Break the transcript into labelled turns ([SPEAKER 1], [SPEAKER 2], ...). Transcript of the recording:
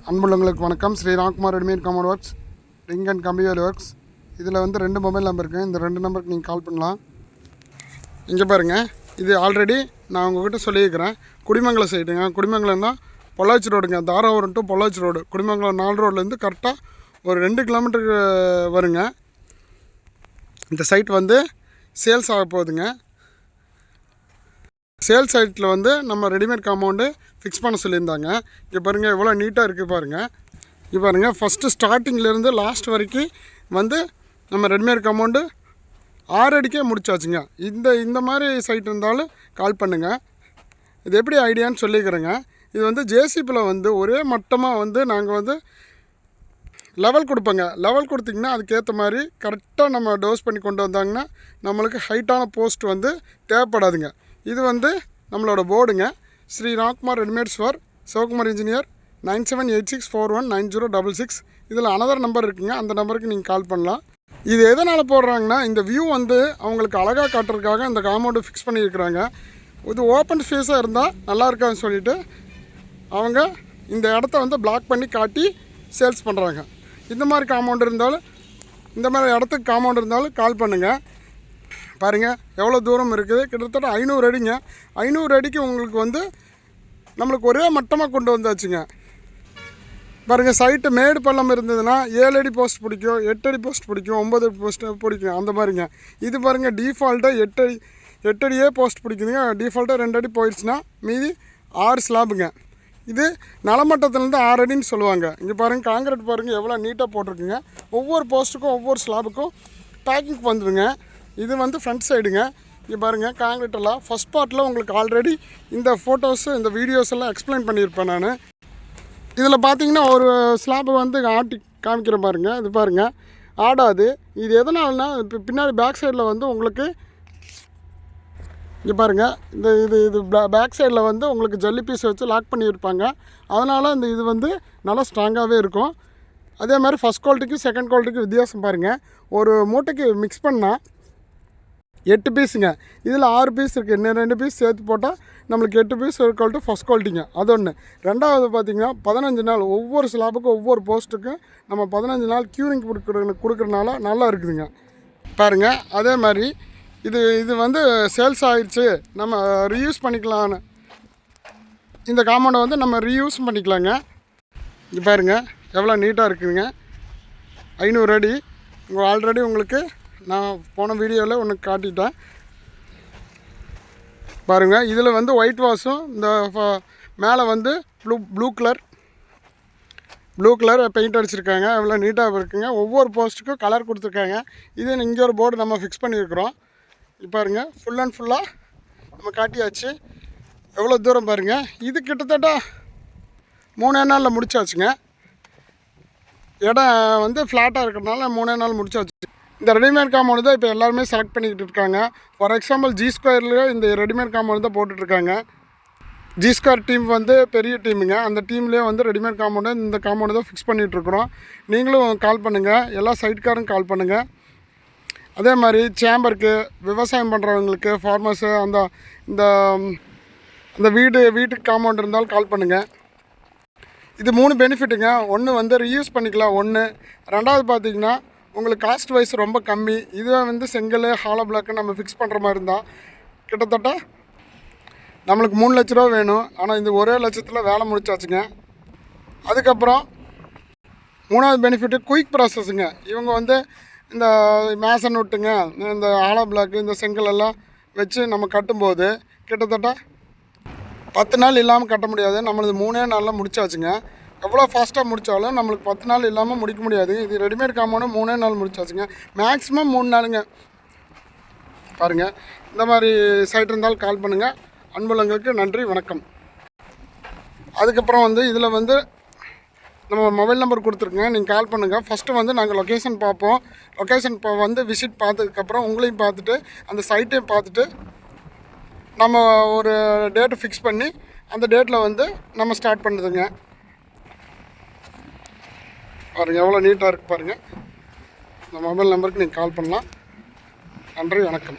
[SPEAKER 1] அன்புள்ளவங்களுக்கு வணக்கம். Shri Ramkumar readymade compound works, ring and கம்பிவேல் works. இதில் வந்து 2 மொபைல் நம்பர் இருக்குது. இந்த 2 நம்பருக்கு நீங்கள் கால் பண்ணலாம். இங்கே பாருங்கள், இது ஆல்ரெடி நான் உங்கள்கிட்ட சொல்லியிருக்கிறேன். குடிமங்கலம் சைடுங்க. குடிமங்கலம் தான் பொள்ளாச்சி ரோடுங்க. Dharapuram to Pollachi road. குடிமங்கலம் 4 ரோட்லேருந்து கரெக்டாக ஒரு 2 கிலோமீட்டருக்கு வருங்க. இந்த சைட் வந்து சேல்ஸ் ஆக போகுதுங்க. சேல் சைட்டில் வந்து நம்ம ரெடிமேட் காம்பவுண்டு ஃபிக்ஸ் பண்ண சொல்லியிருந்தாங்க. இங்கே பாருங்கள் எவ்வளோ நீட்டாக இருக்குது பாருங்கள். இங்கே பாருங்கள், ஃபஸ்ட்டு ஸ்டார்டிங்லேருந்து லாஸ்ட் வரைக்கும் வந்து நம்ம ரெடிமேட் காம்பவுண்டு 6 அடிக்கே முடிச்சாச்சுங்க. இந்த மாதிரி சைட் இருந்தாலும் கால் பண்ணுங்கள். இது எப்படி ஐடியான்னு சொல்லிக்கிறேங்க. இது வந்து ஜேசிபியில் வந்து ஒரே மட்டமாக வந்து நாங்கள் வந்து லெவல் கொடுப்போங்க. லெவல் கொடுத்திங்கன்னா அதுக்கேற்ற மாதிரி கரெக்டாக நம்ம டோஸ் பண்ணி கொண்டு வந்தாங்கன்னா நம்மளுக்கு ஹைட்டான போஸ்ட் வந்து தேவைப்படாதுங்க. இது வந்து நம்மளோட போர்டுங்க. Shri Ramkumar readymades for Sivakumar engineer 9786419066. இதில் அனதர் நம்பர் இருக்குங்க. அந்த நம்பருக்கு நீங்கள் கால் பண்ணலாம். இது எதனால் போடுறாங்கன்னா, இந்த வியூ வந்து அவங்களுக்கு அழகாக காட்டுறதுக்காக இந்த காம்பவுண்டு ஃபிக்ஸ் பண்ணியிருக்கிறாங்க. இது ஓப்பன் ஸ்பேஸாக இருந்தால் நல்லா இருக்காதுன்னு சொல்லிவிட்டு அவங்க இந்த இடத்த வந்து பிளாக் பண்ணி காட்டி சேல்ஸ் பண்ணுறாங்க. இந்த மாதிரி காம்பவுண்ட் இருந்தாலும், இந்த மாதிரி இடத்துக்கு காம்பவுண்ட் இருந்தாலும் கால் பண்ணுங்கள். பாருங்கள் எவ்வளோ தூரம் இருக்குது. கிட்டத்தட்ட 500 அடிங்க. 500 அடிக்கு உங்களுக்கு வந்து நம்மளுக்கு ஒரே மட்டமாக கொண்டு வந்தாச்சுங்க. பாருங்கள், சைட்டு மேடு பள்ளம் இருந்ததுன்னா 7 அடி போஸ்ட் பிடிக்கும், 8 அடி போஸ்ட் பிடிக்கும், 9 அடி போஸ்ட் பிடிக்கும், அந்த மாதிரிங்க. இது பாருங்கள், டிஃபால்ட்டாக 8 அடியே போஸ்ட் பிடிக்குதுங்க. டிஃபால்ட்டாக 2 அடி போயிடுச்சுன்னா மீதி 6 ஸ்லாபுங்க. இது நிலமட்டத்துலேருந்து 6 அடின்னு சொல்லுவாங்க. இங்கே பாருங்கள், காங்கிரீட் பாருங்கள் எவ்வளோ நீட்டாக போட்டிருக்குங்க. ஒவ்வொரு போஸ்ட்டுக்கும் ஒவ்வொரு ஸ்லாபுக்கும் பேக்கிங் வந்துடுங்க. இது வந்து ஃப்ரண்ட் சைடுங்க. இங்கே பாருங்கள், காங்கிரீட் எல்லாம் ஃபஸ்ட் பார்ட்டில் உங்களுக்கு ஆல்ரெடி இந்த ஃபோட்டோஸு இந்த வீடியோஸ் எல்லாம் எக்ஸ்பிளைன் பண்ணியிருப்பேன் நான். இதில் பார்த்தீங்கன்னா ஒரு ஸ்லாபை வந்து ஆட்டி காமிக்கிற பாருங்கள். இது பாருங்கள், ஆடாது. இது எதனால்னா, இப்போ பின்னாடி பேக் சைடில் வந்து உங்களுக்கு இங்கே பாருங்கள், இது பேக் சைடில் வந்து உங்களுக்கு ஜல்லி பீஸ் வச்சு லாக் பண்ணியிருப்பாங்க. அதனால் இது வந்து நல்லா ஸ்ட்ராங்காகவே இருக்கும். அதே மாதிரி ஃபஸ்ட் குவாலிட்டிக்கு செகண்ட் குவாலிட்டிக்கு வித்தியாசம் பாருங்கள். ஒரு மூட்டைக்கு மிக்ஸ் பண்ணால் 8 பீஸுங்க. இதில் 6 பீஸ் இருக்குது. இன்னும் 2 பீஸ் சேர்த்து போட்டால் நம்மளுக்கு 8 பீஸ் குவாலிட்டி ஃபஸ்ட் குவாலிட்டிங்க. அது ஒன்று. ரெண்டாவது பார்த்திங்கன்னா 15 நாள் ஒவ்வொரு ஸ்லாபுக்கும் ஒவ்வொரு போஸ்ட்டுக்கும் நம்ம 15 நாள் க்யூரிங் கொடுக்குறனால நல்லா இருக்குதுங்க. பாருங்கள், அதே மாதிரி இது வந்து சேல்ஸ் ஆகிடுச்சு, நம்ம ரீயூஸ் பண்ணிக்கலான்னு இந்த காம்பவுண்டை வந்து நம்ம ரீயூஸ் பண்ணிக்கலாங்க. இங்கே பாருங்கள் எவ்வளோ நீட்டாக இருக்குதுங்க. 500 அடி. ஆல்ரெடி உங்களுக்கு நான் போன வீடியோவில் ஒன்று காட்டிட்டேன் பாருங்கள். இதில் வந்து ஒயிட் வாஷும் இந்த மேலே வந்து ப்ளூ கலர் பெயிண்ட் அடிச்சிருக்காங்க. எவ்வளோ நீட்டாக இருக்குங்க. ஒவ்வொரு போஸ்ட்டுக்கும் கலர் கொடுத்துருக்காங்க. இது இங்கே ஒரு போர்டு நம்ம ஃபிக்ஸ் பண்ணியிருக்கிறோம். இப்போ பாருங்கள், ஃபுல் அண்ட் ஃபுல்லாக நம்ம காட்டியாச்சு. எவ்வளோ தூரம் பாருங்கள். இது கிட்டத்தட்ட 3 நாளில் முடிச்சாச்சுங்க. இடம் வந்து ஃப்ளாட்டாக இருக்கிறதுனால 3 நாள் முடிச்சாச்சு. இந்த ரெடிமேட் காம்பவுண்டு தான் இப்போ எல்லாருமே செலக்ட் பண்ணிக்கிட்டு இருக்காங்க. ஃபார் எக்ஸாம்பிள் ஜி ஸ்கொயரில் இந்த ரெடிமேட் காம்பவுண்டு தான் போட்டுட்ருக்காங்க. ஜி ஸ்கொயர் டீம் வந்து பெரிய டீமுங்க. அந்த டீம்லேயே வந்து ரெடிமேட் காம்பவுண்டு இந்த காம்பவுண்டு தான் ஃபிக்ஸ் பண்ணிகிட்ருக்குறோம். நீங்களும் கால் பண்ணுங்கள், எல்லா சைட்காரும் கால் பண்ணுங்கள். அதே மாதிரி சேம்பருக்கு, விவசாயம் பண்ணுறவங்களுக்கு, ஃபார்மர்ஸு, அந்த வீட்டுக்கு காம்பவுண்ட் இருந்தாலும் கால் பண்ணுங்கள். இது 3 பெனிஃபிட்டுங்க. ஒன்று வந்து ரீயூஸ் பண்ணிக்கலாம். ஒன்று. ரெண்டாவது பார்த்திங்கன்னா உங்களுக்கு காஸ்ட் வைஸ் ரொம்ப கம்மி. இதுவே வந்து செங்கல், ஹாலோ பிளாக்கு நம்ம ஃபிக்ஸ் பண்ணுற மாதிரி இருந்தால் கிட்டத்தட்ட நம்மளுக்கு 3 லட்ச ரூபா வேணும். ஆனால் இந்த 1 லட்சத்தில் வேலை முடிச்சாச்சுங்க. அதுக்கப்புறம் 3வது பெனிஃபிட்டு குயிக் ப்ராசஸுங்க. இவங்க வந்து இந்த மேசன் விட்டுங்க, இந்த ஹாலோ பிளாக்கு, இந்த செங்கல் எல்லாம் வச்சு நம்ம கட்டும்போது கிட்டத்தட்ட 10 நாள் இல்லாமல் கட்ட முடியாது. நம்மளது 3 நாளில் முடிச்சாச்சுங்க. எவ்வளோ ஃபாஸ்ட்டாக முடித்தாலும் நம்மளுக்கு 10 நாள் இல்லாமல் முடிக்க முடியாது. இது ரெடிமேட் காம்பவுண்டு 3 நாள் முடிச்சாச்சுங்க. மேக்ஸிமம் 3 நாளுங்க. பாருங்கள், இந்த மாதிரி சைட் இருந்தாலும் கால் பண்ணுங்கள். அன்புள்ளங்களுக்கு நன்றி, வணக்கம். அதுக்கப்புறம் வந்து இதில் வந்து நம்ம மொபைல் நம்பர் கொடுத்துருக்குங்க. நீங்கள் கால் பண்ணுங்கள். ஃபஸ்ட்டு வந்து நாங்கள் லொக்கேஷன் பார்ப்போம். லொக்கேஷன் வந்து விசிட் பார்த்ததுக்கப்புறம் உங்களையும் பார்த்துட்டு அந்த சைட்டையும் பார்த்துட்டு நம்ம ஒரு டேட்டு ஃபிக்ஸ் பண்ணி அந்த டேட்டில் வந்து நம்ம ஸ்டார்ட் பண்ணுதுங்க. பாருங்கள் எவ்வளோ நீட்டாக இருக்குது பாருங்கள். இந்த மொபைல் நம்பருக்கு நீங்கள் கால் பண்ணலாம். நன்றி, வணக்கம்.